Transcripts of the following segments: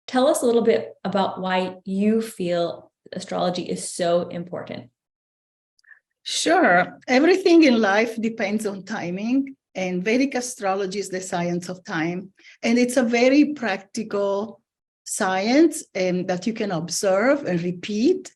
Tell us a little bit about why you feel astrology is so important. Sure. Everything in life depends on timing, and Vedic astrology is the science of time. And it's a very practical science and that you can observe and repeat.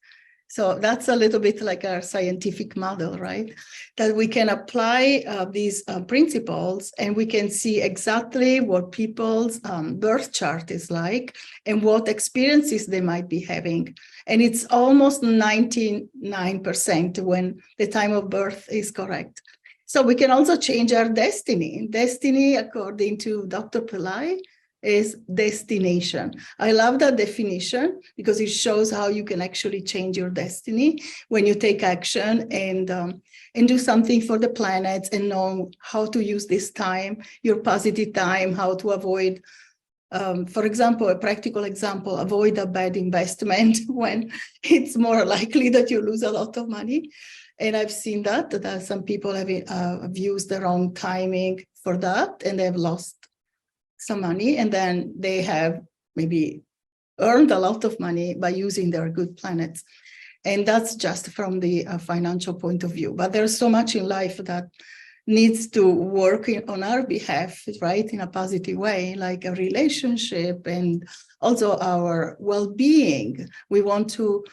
So that's a little bit like our scientific model, right? That we can apply these principles and we can see exactly what people's birth chart is like and what experiences they might be having. And it's almost 99% when the time of birth is correct. So we can also change our destiny. Destiny, according to Dr. Pillai, is destination. I love that definition because it shows how you can actually change your destiny when you take action and do something for the planet and know how to use this time, your positive time, how to avoid, for example, a practical example, avoid a bad investment when it's more likely that you lose a lot of money. And I've seen that some people have used the wrong timing for that and they've lost some money, and then they have maybe earned a lot of money by using their good planets. And that's just from the financial point of view. But there's so much in life that needs to work on our behalf, right, in a positive way, like a relationship and also our well-being. We want to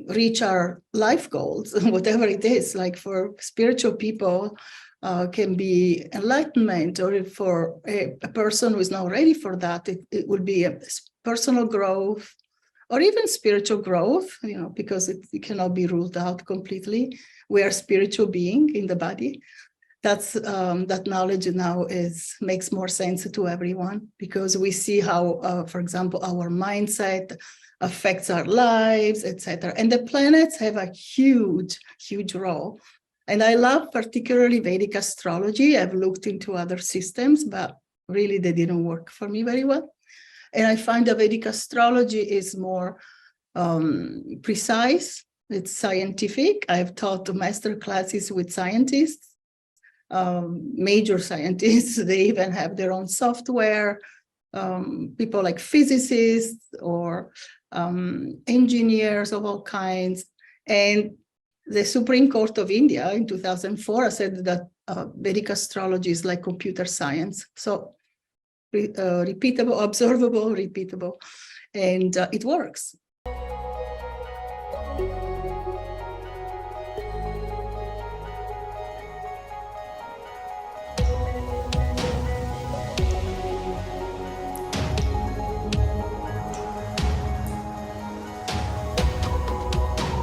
reach our life goals, whatever it is, like for spiritual people, can be enlightenment, or if for a person who is not ready for that, it will be a personal growth or even spiritual growth, because it cannot be ruled out completely. We are spiritual being in the body. That's that knowledge now makes more sense to everyone because we see how, for example, our mindset affects our lives, etc. And the planets have a huge, huge role. And I love particularly Vedic astrology. I've looked into other systems, but really they didn't work for me very well. And I find that Vedic astrology is more precise. It's scientific. I've taught master classes with scientists, major scientists. They even have their own software. People like physicists or engineers of all kinds. And the Supreme Court of India in 2004 said that Vedic astrology is like computer science. So repeatable, observable, repeatable, and it works.